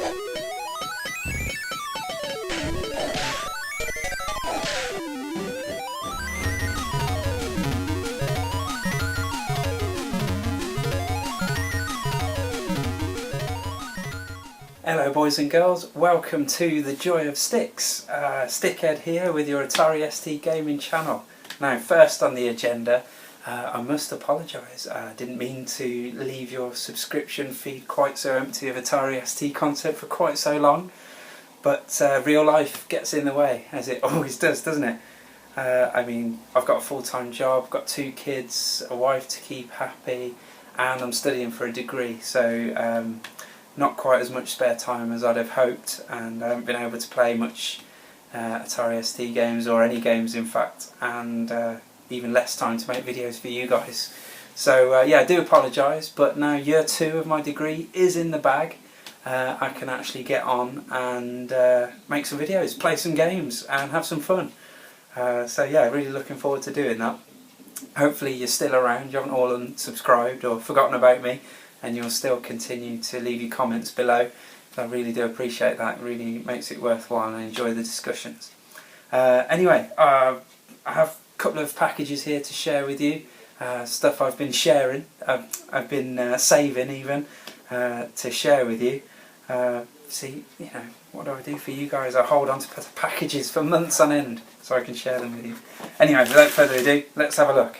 Hello boys and girls, welcome to the Joy of Sticks. Stickhead here with your Atari ST gaming channel. Now first on the agenda, I must apologise. I didn't mean to leave your subscription feed quite so empty of Atari ST content for quite so long, but real life gets in the way, as it always does, doesn't it? I mean, I've got a full-time job, got 2 kids, a wife to keep happy, and I'm studying for a degree, so not quite as much spare time as I'd have hoped, and I haven't been able to play much Atari ST games, or any games in fact, and even less time to make videos for you guys. So yeah, I do apologise, but now year 2 of my degree is in the bag. I can actually get on and make some videos, play some games and have some fun. So yeah, really looking forward to doing that. Hopefully you're still around, you haven't all unsubscribed or forgotten about me, and you'll still continue to leave your comments below. I really do appreciate that. It really makes it worthwhile, and I enjoy the discussions. Anyway, I have a couple of packages here to share with you. Stuff I've been sharing, I've been saving even to share with you. See, you know, what do I do for you guys? I hold on to packages for months on end so I can share them with you. Anyway, without further ado, let's have a look.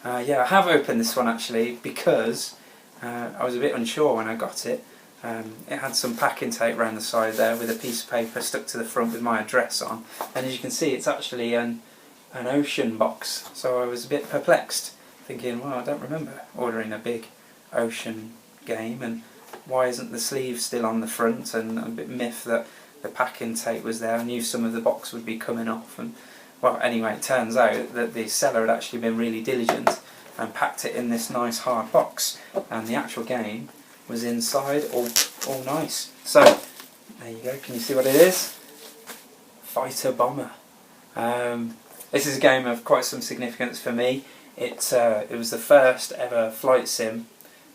Yeah, I have opened this one actually because I was a bit unsure when I got it. It had some packing tape around the side there with a piece of paper stuck to the front with my address on, and as you can see it's actually an Ocean box, so I was a bit perplexed, thinking, well, I don't remember ordering a big Ocean game, and why isn't the sleeve still on the front, and I'm a bit miffed that the packing tape was there. I knew some of the box would be coming off, and well, anyway, it turns out that the seller had actually been really diligent and packed it in this nice hard box, and the actual game was inside, all nice. So there you go, can you see what it is? Fighter Bomber. This is a game of quite some significance for me. It was the first ever flight sim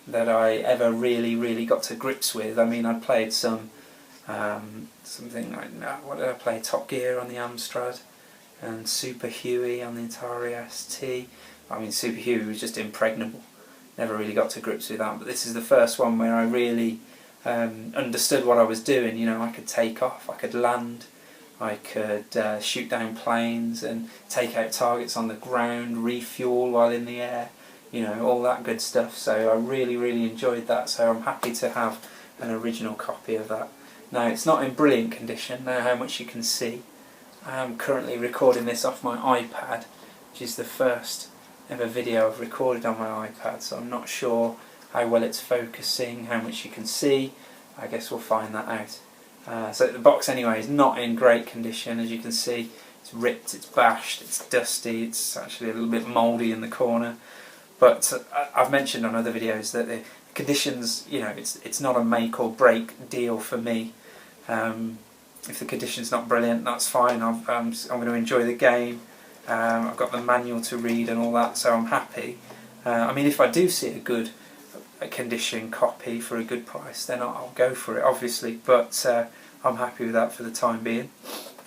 that I ever really got to grips with. I mean, I played some something like, what did I play? Top Gear on the Amstrad, and Super Huey on the Atari ST. I mean, Super Huey was just impregnable. Never really got to grips with that, but this is the first one where I really understood what I was doing. You know, I could take off, I could land, I could shoot down planes and take out targets on the ground, refuel while in the air, you know, all that good stuff. So I really enjoyed that, so I'm happy to have an original copy of that. Now, it's not in brilliant condition, now how much you can see. I am currently recording this off my iPad, which is the first ever video I've recorded on my iPad, so I'm not sure how well it's focusing, how much you can see. I guess we'll find that out. So the box anyway is not in great condition, as you can see. It's ripped, it's bashed, it's dusty, it's actually a little bit mouldy in the corner. But I've mentioned on other videos that the conditions, you know, it's not a make or break deal for me. If the condition's not brilliant, that's fine. I'm going to enjoy the game. I've got the manual to read and all that, so I'm happy. I mean, if I do see a good condition copy for a good price, then I'll go for it, obviously, but I'm happy with that for the time being.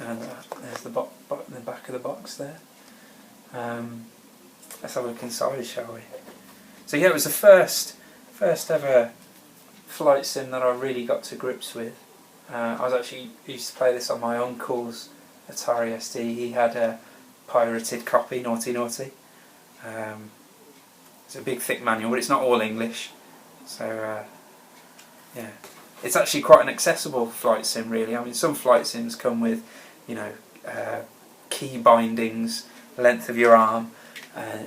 And there's the back of the box there. Let's have a look inside, shall we? So yeah, it was the first ever flight sim that I really got to grips with. I was actually used to play this on my uncle's Atari ST. He had a pirated copy, naughty. It's a big thick manual, but it's not all English, so yeah, it's actually quite an accessible flight sim really. I mean, some flight sims come with, you know, key bindings the length of your arm,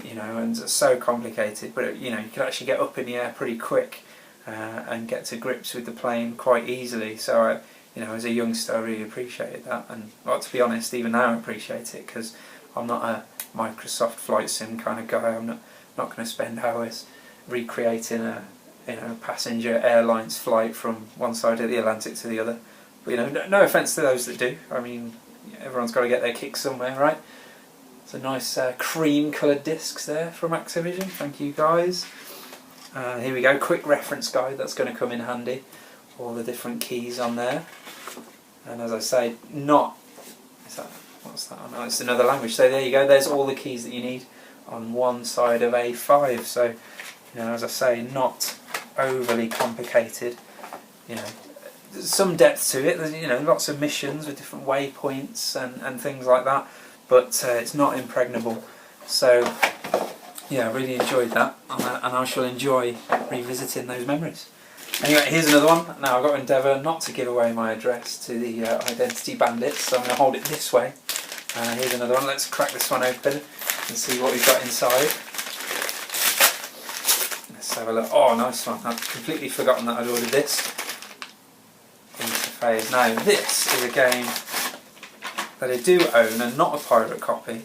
you know, and it's so complicated, but you know, you can actually get up in the air pretty quick and get to grips with the plane quite easily. So I, you know, as a youngster, I really appreciated that, and well, to be honest, even now I appreciate it, because I'm not a Microsoft flight sim kind of guy. I'm not going to spend hours recreating a, you know, passenger airlines flight from one side of the Atlantic to the other. But you know, no offence to those that do. I mean, everyone's got to get their kicks somewhere, right? Some nice cream coloured discs there from Activision. Thank you guys. Here we go. Quick reference guide. That's going to come in handy. all the different keys on there. And as I say, not... what's that? Oh, no, it's another language. So there you go, there's all the keys that you need on one side of A5. So, you know, as I say, not overly complicated. You know, there's some depth to it. There's, you know, lots of missions with different waypoints and things like that. But it's not impregnable. So, yeah, I really enjoyed that, and I shall enjoy revisiting those memories. Anyway, here's another one. Now I've got to endeavour not to give away my address to the identity bandits, so I'm going to hold it this way. Here's another one. Let's crack this one open and see what we've got inside. Let's have a look. Oh, nice one. I've completely forgotten that I'd ordered this. Interphase. Now this is a game that I do own and not a pirate copy.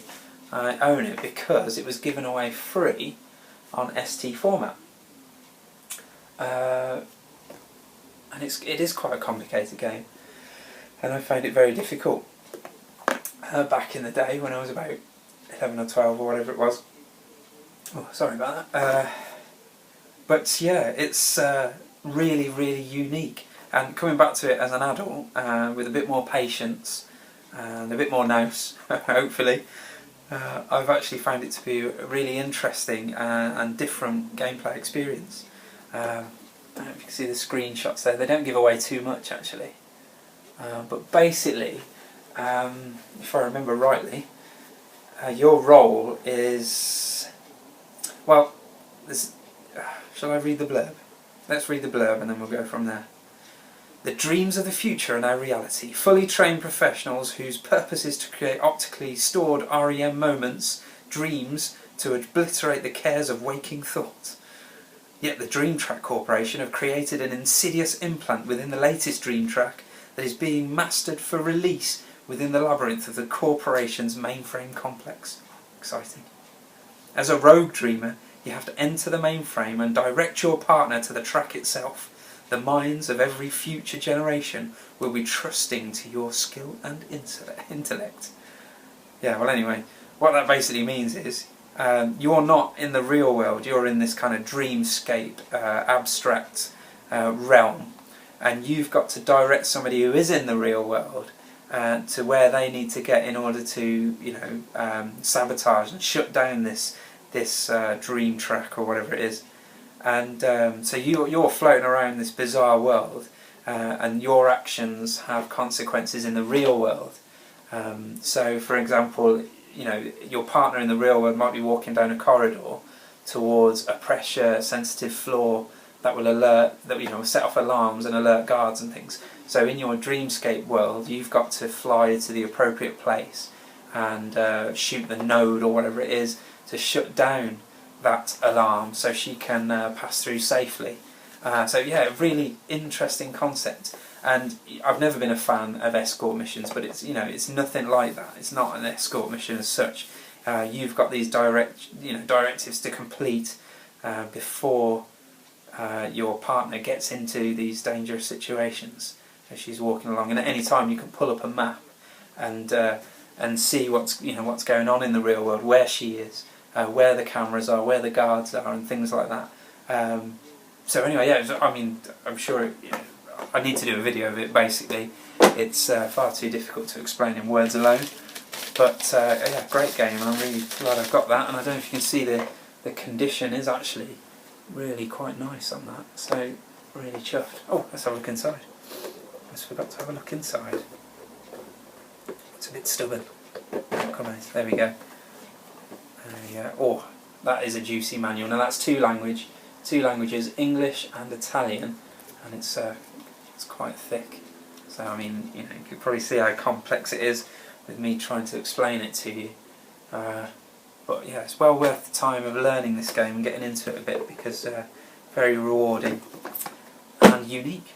I own it because it was given away free on ST format. And it is quite a complicated game, and I found it very difficult back in the day when I was about 11 or 12 or whatever it was. Oh, sorry about that. But yeah, it's really, really unique, and coming back to it as an adult with a bit more patience and a bit more nous, hopefully, I've actually found it to be a really interesting and different gameplay experience. I don't know if you can see the screenshots there. They don't give away too much actually, but basically, if I remember rightly, your role is, well, shall I read the blurb? Let's read the blurb and then we'll go from there. The dreams of the future are now reality. Fully trained professionals whose purpose is to create optically stored REM moments, dreams, to obliterate the cares of waking thought. Yet the DreamTrack Corporation have created an insidious implant within the latest DreamTrack that is being mastered for release within the labyrinth of the corporation's mainframe complex. Exciting. As a rogue dreamer, you have to enter the mainframe and direct your partner to the track itself. The minds of every future generation will be trusting to your skill and intellect. Yeah, well anyway, what that basically means is you're not in the real world, you're in this kind of dreamscape, abstract realm, and you've got to direct somebody who is in the real world to where they need to get in order to, you know, sabotage and shut down this dream track or whatever it is. And so you're floating around this bizarre world, and your actions have consequences in the real world. So, for example, you know, your partner in the real world might be walking down a corridor towards a pressure-sensitive floor that will alert, that, you know, set off alarms and alert guards and things. So in your dreamscape world, you've got to fly to the appropriate place and shoot the node or whatever it is to shut down that alarm so she can pass through safely. So yeah, really interesting concept. And I've never been a fan of escort missions, but it's, you know, it's nothing like that. It's not an escort mission as such. You've got these directives to complete before your partner gets into these dangerous situations as she's walking along. And at any time, you can pull up a map and see what's going on in the real world, where she is, where the cameras are, where the guards are, and things like that. So anyway, yeah, I mean, I'm sure. I need to do a video of it. Basically, it's far too difficult to explain in words alone. But yeah, great game, and I'm really glad I've got that. And I don't know if you can see the condition is actually really quite nice on that. So really chuffed. Oh, let's have a look inside. I just forgot to have a look inside. It's a bit stubborn. Come on, there we go. Oh, that is a juicy manual. Now that's two languages, English and Italian, and it's quite thick. So I mean, you know, you could probably see how complex it is with me trying to explain it to you. But yeah, it's well worth the time of learning this game and getting into it a bit, because very rewarding and unique.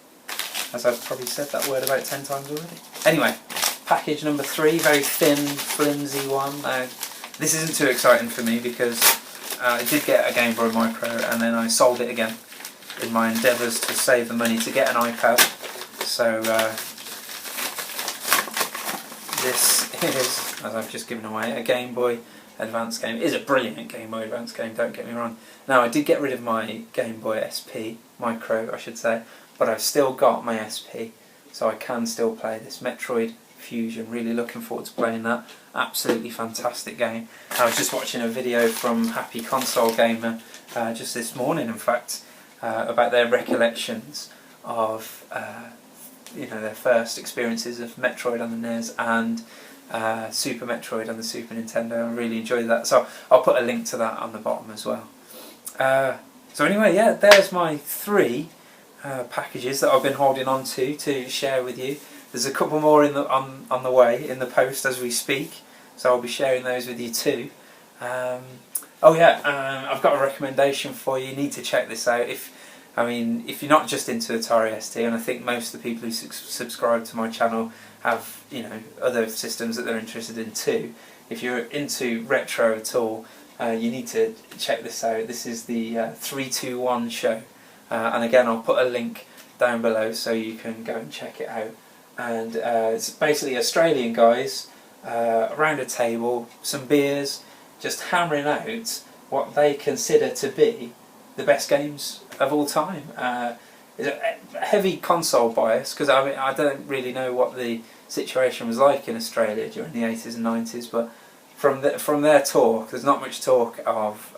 As I've probably said that word about 10 times already. Anyway, package number 3, very thin, flimsy one. This isn't too exciting for me because I did get a Game Boy Micro and then I sold it again in my endeavours to save the money to get an iPad. So this is, as I've just given away, a Game Boy Advance game. It is a brilliant Game Boy Advance game, don't get me wrong. Now I did get rid of my Game Boy SP Micro, I should say, but I've still got my SP, so I can still play this Metroid Fusion. Really looking forward to playing that. Absolutely fantastic game. I was just watching a video from Happy Console Gamer just this morning, in fact, about their recollections of their first experiences of Metroid on the NES and Super Metroid on the Super Nintendo. I really enjoyed that, so I'll put a link to that on the bottom as well. So anyway, yeah, there's my 3 packages that I've been holding on to share with you. There's a couple more on the way in the post as we speak, so I'll be sharing those with you too. I've got a recommendation for you. You need to check this out. If you're not just into Atari ST, and I think most of the people who subscribe to my channel have other systems that they're interested in too. If you're into retro at all, you need to check this out. This is the 321 show, and again I'll put a link down below so you can go and check it out. And it's basically Australian guys around a table, some beers, just hammering out what they consider to be the best games of all time. There's a heavy console bias, because I don't really know what the situation was like in Australia during the 80s and 90s, but from their talk, there's not much talk of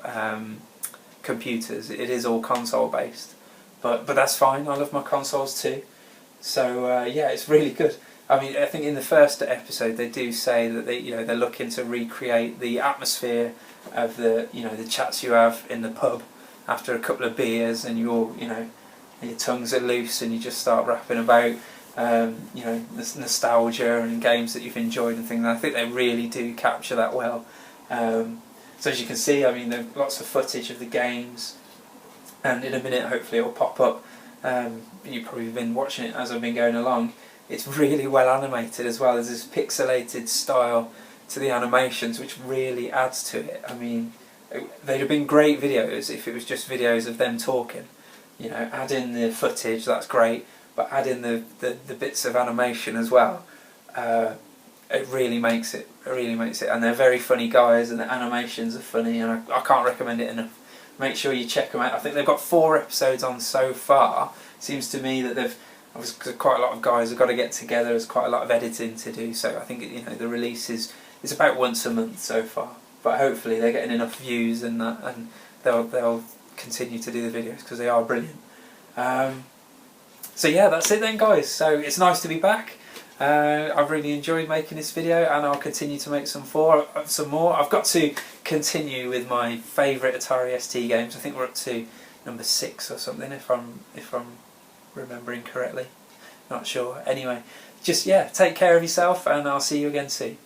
computers. It is all console based, but that's fine. I love my consoles too. So yeah, it's really good. I think in the first episode they do say that they're looking to recreate the atmosphere of the chats you have in the pub after a couple of beers, and your tongues are loose and you just start rapping about nostalgia and games that you've enjoyed and things. And I think they really do capture that well. So as you can see, there's lots of footage of the games, and in a minute hopefully it'll pop up. You've probably been watching it as I've been going along. It's really well animated as well. There's this pixelated style to the animations which really adds to it. They'd have been great videos if it was just videos of them talking. Add in the footage, that's great, but add in the bits of animation as well. It really makes it. And they're very funny guys, and the animations are funny, and I can't recommend it enough. Make sure you check them out. I think they've got 4 episodes on so far. Seems to me that because quite a lot of guys have got to get together. There's quite a lot of editing to do. So I think the release is about once a month so far. But hopefully they're getting enough views and that, and they'll continue to do the videos because they are brilliant. So yeah, that's it then, guys. So it's nice to be back. I've really enjoyed making this video, and I'll continue to make some more. I've got to continue with my favourite Atari ST games. I think we're up to number 6 or something, if I'm remembering correctly. Not sure. Anyway, just take care of yourself, and I'll see you again soon.